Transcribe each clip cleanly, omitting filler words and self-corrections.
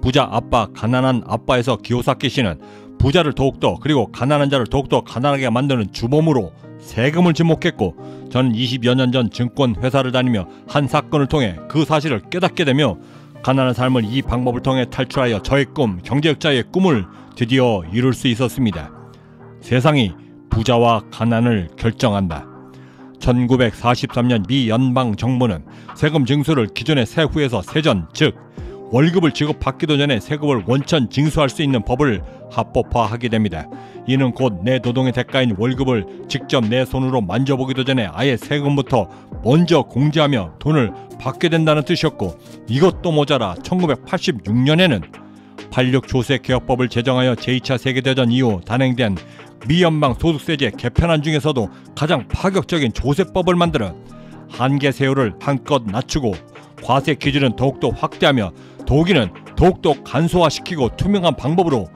부자 아빠, 가난한 아빠에서 기요사키 씨는 부자를 더욱더 그리고 가난한 자를 더욱더 가난하게 만드는 주범으로 세금을 지목했고, 저는 20여 년 전 증권회사를 다니며 한 사건을 통해 그 사실을 깨닫게 되며 가난한 삶을 이 방법을 통해 탈출하여 저의 꿈, 경제학자의 꿈을 드디어 이룰 수 있었습니다. 세상이 부자와 가난을 결정한다. 1943년 미 연방 정부는 세금 징수를 기존의 세후에서 세전, 즉 월급을 지급받기도 전에 세금을 원천 징수할 수 있는 법을 합법화하게 됩니다. 이는 곧 내 노동의 대가인 월급을 직접 내 손으로 만져보기도 전에 아예 세금부터 먼저 공제하며 돈을 받게 된다는 뜻이었고, 이것도 모자라 1986년에는 86조세개혁법을 제정하여 제2차 세계대전 이후 단행된 미연방 소득세제 개편안 중에서도 가장 파격적인 조세법을 만들어 한계 세율을 한껏 낮추고 과세 기준은 더욱더 확대하며 도기는 더욱더 간소화시키고 투명한 방법으로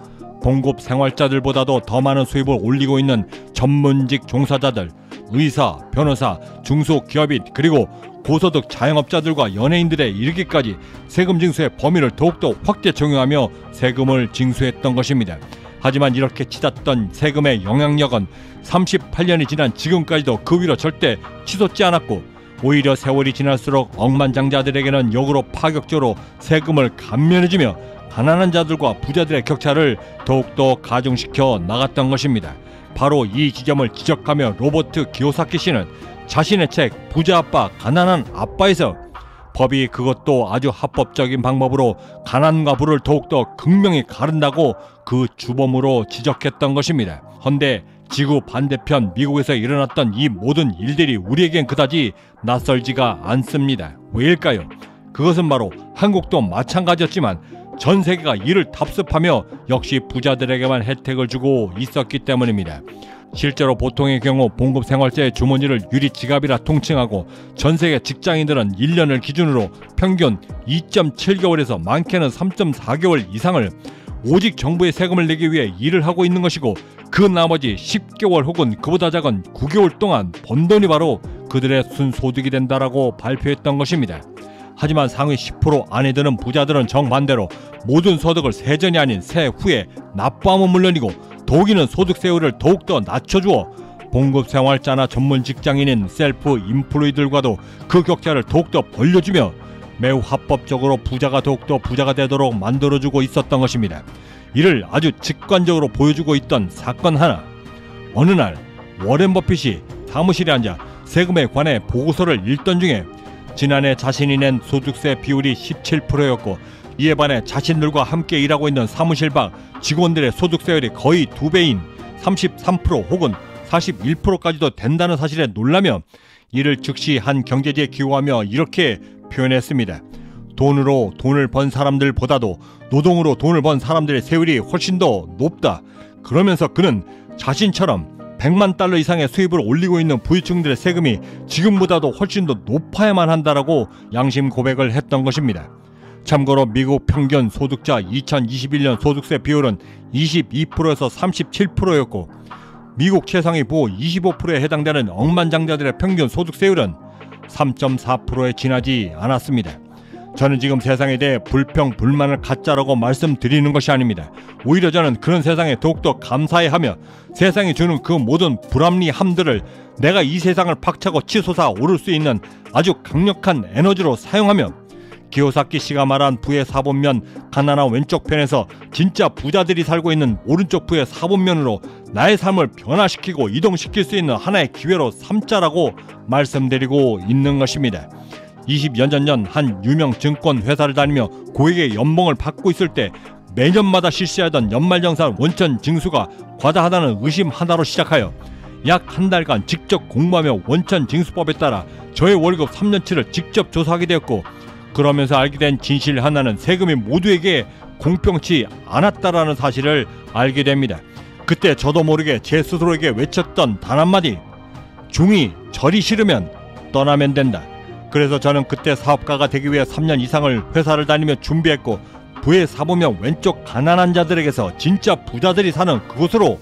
봉급 생활자들보다도 더 많은 수입을 올리고 있는 전문직 종사자들, 의사, 변호사, 중소기업인 그리고 고소득 자영업자들과 연예인들에 이르기까지 세금 징수의 범위를 더욱더 확대 적용하며 세금을 징수했던 것입니다. 하지만 이렇게 치닫던 세금의 영향력은 38년이 지난 지금까지도 그 위로 절대 치솟지 않았고, 오히려 세월이 지날수록 억만장자들에게는 역으로 파격적으로 세금을 감면해주며 가난한 자들과 부자들의 격차를 더욱더 가중시켜 나갔던 것입니다. 바로 이 지점을 지적하며 로버트 기요사키 씨는 자신의 책 부자 아빠 가난한 아빠에서 법이 그것도 아주 합법적인 방법으로 가난과 부를 더욱더 극명히 가른다고 그 주범으로 지적했던 것입니다. 헌데 지구 반대편 미국에서 일어났던 이 모든 일들이 우리에겐 그다지 낯설지가 않습니다. 왜일까요? 그것은 바로 한국도 마찬가지였지만 전 세계가 이를 답습하며 역시 부자들에게만 혜택을 주고 있었기 때문입니다. 실제로 보통의 경우 봉급생활자의 주머니를 유리지갑이라 통칭하고 전 세계 직장인들은 1년을 기준으로 평균 2.7개월에서 많게는 3.4개월 이상을 오직 정부의 세금을 내기 위해 일을 하고 있는 것이고, 그 나머지 10개월 혹은 그보다 작은 9개월 동안 번 돈이 바로 그들의 순소득이 된다라고 발표했던 것입니다. 하지만 상위 10% 안에 드는 부자들은 정반대로 모든 소득을 세전이 아닌 세후에 납부하면 물론이고 더욱이는 소득세율을 더욱더 낮춰주어 봉급생활자나 전문 직장인인 셀프 인플루이들과도 그 격차를 더욱더 벌려주며 매우 합법적으로 부자가 더욱더 부자가 되도록 만들어주고 있었던 것입니다. 이를 아주 직관적으로 보여주고 있던 사건 하나. 어느 날 워렌 버핏이 사무실에 앉아 세금에 관해 보고서를 읽던 중에 지난해 자신이 낸 소득세 비율이 17%였고 이에 반해 자신들과 함께 일하고 있는 사무실 밖 직원들의 소득세율이 거의 2배인 33% 혹은 41%까지도 된다는 사실에 놀라며 이를 즉시 한 경제지에 기고하며 이렇게 표현했습니다. 돈으로 돈을 번 사람들보다도 노동으로 돈을 번 사람들의 세율이 훨씬 더 높다. 그러면서 그는 자신처럼 100만 달러 이상의 수입을 올리고 있는 부유층들의 세금이 지금보다도 훨씬 더 높아야만 한다라고 양심 고백을 했던 것입니다. 참고로 미국 평균 소득자 2021년 소득세 비율은 22%에서 37%였고 미국 최상위 부 25%에 해당되는 억만장자들의 평균 소득세율은 3.4%에 지나지 않았습니다. 저는 지금 세상에 대해 불평, 불만을 갖자라고 말씀드리는 것이 아닙니다. 오히려 저는 그런 세상에 더욱더 감사해하며 세상이 주는 그 모든 불합리함들을 내가 이 세상을 박차고 치솟아 오를 수 있는 아주 강력한 에너지로 사용하며 기요사키 씨가 말한 부의 사본면 가난한 왼쪽 편에서 진짜 부자들이 살고 있는 오른쪽 부의 사본면으로 나의 삶을 변화시키고 이동시킬 수 있는 하나의 기회로 삼자라고 말씀드리고 있는 것입니다. 20여 년 전 한 유명 증권 회사를 다니며 고액의 연봉을 받고 있을 때 매년마다 실시하던 연말정산 원천 징수가 과다하다는 의심 하나로 시작하여 약 한 달간 직접 공부하며 원천 징수법에 따라 저의 월급 3년치를 직접 조사하게 되었고, 그러면서 알게 된 진실 하나는 세금이 모두에게 공평치 않았다라는 사실을 알게 됩니다. 그때 저도 모르게 제 스스로에게 외쳤던 단 한마디, 중이 절이 싫으면 떠나면 된다. 그래서 저는 그때 사업가가 되기 위해 3년 이상을 회사를 다니며 준비했고 부의 사보면 왼쪽 가난한 자들에게서 진짜 부자들이 사는 그곳으로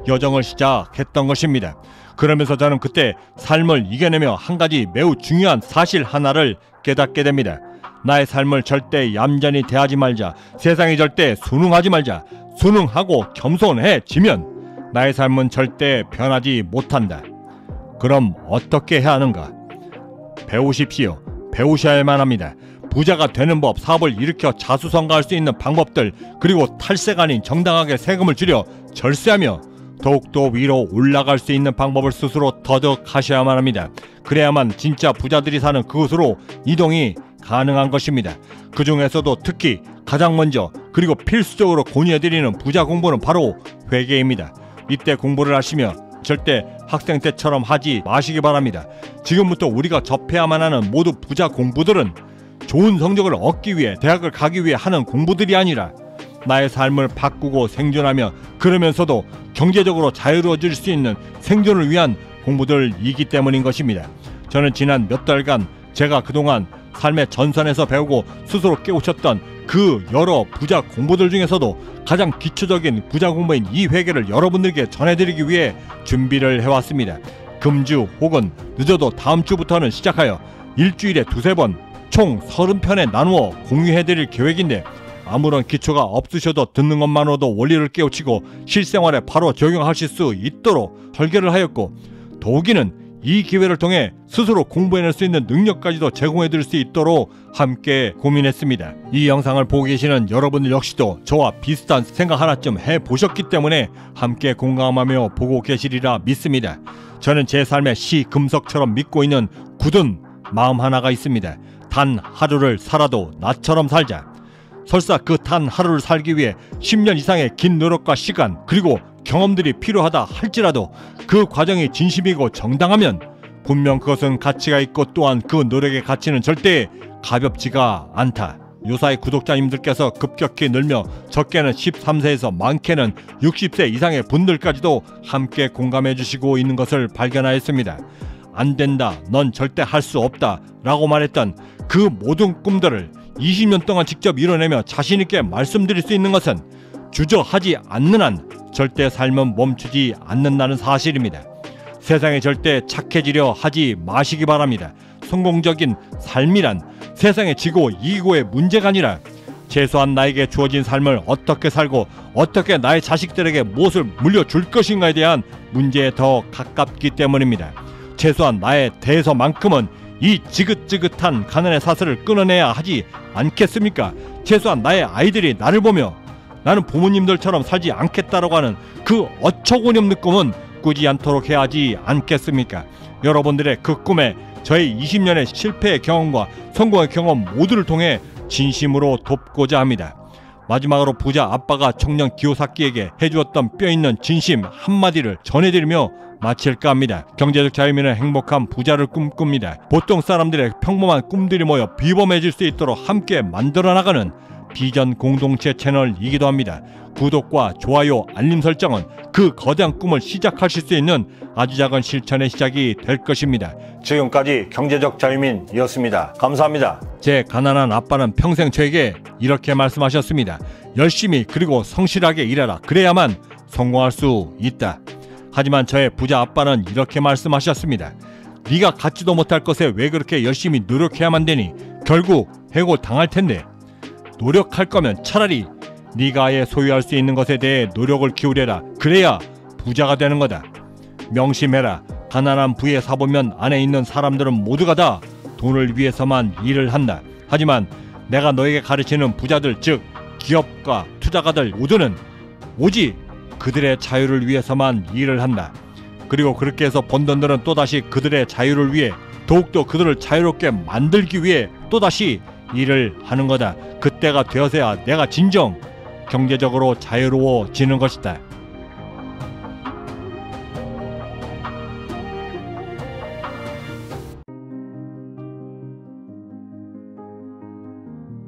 여정을 시작했던 것입니다. 그러면서 저는 그때 삶을 이겨내며 한 가지 매우 중요한 사실 하나를 깨닫게 됩니다. 나의 삶을 절대 얌전히 대하지 말자. 세상이 절대 순응하지 말자. 순응하고 겸손해지면 나의 삶은 절대 변하지 못한다. 그럼 어떻게 해야 하는가? 배우십시오. 배우셔야만 합니다. 부자가 되는 법, 사업을 일으켜 자수성가할 수 있는 방법들, 그리고 탈세가 아닌 정당하게 세금을 줄여 절세하며 더욱더 위로 올라갈 수 있는 방법을 스스로 터득하셔야만 합니다. 그래야만 진짜 부자들이 사는 그곳으로 이동이 가능한 것입니다. 그 중에서도 특히 가장 먼저 그리고 필수적으로 권유해드리는 부자 공부는 바로 회계입니다. 이때 공부를 하시며 절대 학생 때처럼 하지 마시기 바랍니다. 지금부터 우리가 접해야만 하는 모두 부자 공부들은 좋은 성적을 얻기 위해, 대학을 가기 위해 하는 공부들이 아니라 나의 삶을 바꾸고 생존하며 그러면서도 경제적으로 자유로워질 수 있는 생존을 위한 공부들이기 때문인 것입니다. 저는 지난 몇 달간 제가 그동안 삶의 전선에서 배우고 스스로 깨우쳤던 그 여러 부자 공부들 중에서도 가장 기초적인 부자 공부인 이 회계를 여러분들께 전해드리기 위해 준비를 해왔습니다. 금주 혹은 늦어도 다음 주부터는 시작하여 일주일에 2-3번 총 30편에 나누어 공유해드릴 계획인데, 아무런 기초가 없으셔도 듣는 것만으로도 원리를 깨우치고 실생활에 바로 적용하실 수 있도록 설계를 하였고, 더욱이는 이 기회를 통해 스스로 공부해낼 수 있는 능력까지도 제공해드릴 수 있도록 함께 고민했습니다. 이 영상을 보고 계시는 여러분들 역시도 저와 비슷한 생각 하나쯤 해보셨기 때문에 함께 공감하며 보고 계시리라 믿습니다. 저는 제 삶의 시금석처럼 믿고 있는 굳은 마음 하나가 있습니다. 단 하루를 살아도 나처럼 살자. 설사 그 단 하루를 살기 위해 10년 이상의 긴 노력과 시간 그리고 경험들이 필요하다 할지라도 그 과정이 진심이고 정당하면 분명 그것은 가치가 있고 또한 그 노력의 가치는 절대 가볍지가 않다. 요사이 구독자님들께서 급격히 늘며 적게는 13세에서 많게는 60세 이상의 분들까지도 함께 공감해 주시고 있는 것을 발견하였습니다. 안 된다, 넌 절대 할 수 없다 라고 말했던 그 모든 꿈들을 20년 동안 직접 이뤄내며 자신있게 말씀드릴 수 있는 것은 주저하지 않는 한 절대 삶은 멈추지 않는다는 사실입니다. 세상에 절대 착해지려 하지 마시기 바랍니다. 성공적인 삶이란 세상에 지고 이기고의 문제가 아니라 최소한 나에게 주어진 삶을 어떻게 살고 어떻게 나의 자식들에게 무엇을 물려줄 것인가에 대한 문제에 더 가깝기 때문입니다. 최소한 나의 대해서만큼은 이 지긋지긋한 가난의 사슬을 끊어내야 하지 않겠습니까? 최소한 나의 아이들이 나를 보며 나는 부모님들처럼 살지 않겠다라고 하는 그 어처구니없는 꿈은 꾸지 않도록 해야 하지 않겠습니까? 여러분들의 그 꿈에 저의 20년의 실패의 경험과 성공의 경험 모두를 통해 진심으로 돕고자 합니다. 마지막으로 부자 아빠가 청년 기요사키에게 해주었던 뼈있는 진심 한마디를 전해드리며 마칠까 합니다. 경제적 자유민은 행복한 부자를 꿈꿉니다. 보통 사람들의 평범한 꿈들이 모여 비범해질 수 있도록 함께 만들어 나가는 비전 공동체 채널이기도 합니다. 구독과 좋아요, 알림 설정은 그 거대한 꿈을 시작하실 수 있는 아주 작은 실천의 시작이 될 것입니다. 지금까지 경제적 자유민이었습니다. 감사합니다. 제 가난한 아빠는 평생 저에게 이렇게 말씀하셨습니다. 열심히 그리고 성실하게 일해라. 그래야만 성공할 수 있다. 하지만 저의 부자 아빠는 이렇게 말씀하셨습니다. 네가 갖지도 못할 것에 왜 그렇게 열심히 노력해야만 되니? 결국 해고당할 텐데. 노력할 거면 차라리 네가 아예 소유할 수 있는 것에 대해 노력을 기울여라. 그래야 부자가 되는 거다. 명심해라. 가난한 부의 사보면 안에 있는 사람들은 모두가 다 돈을 위해서만 일을 한다. 하지만 내가 너에게 가르치는 부자들, 즉 기업가, 투자가들 모두는 오직 그들의 자유를 위해서만 일을 한다. 그리고 그렇게 해서 번 돈들은 또다시 그들의 자유를 위해, 더욱더 그들을 자유롭게 만들기 위해 또다시 일을 하는 거다. 그때가 되어서야 내가 진정 경제적으로 자유로워지는 것이다.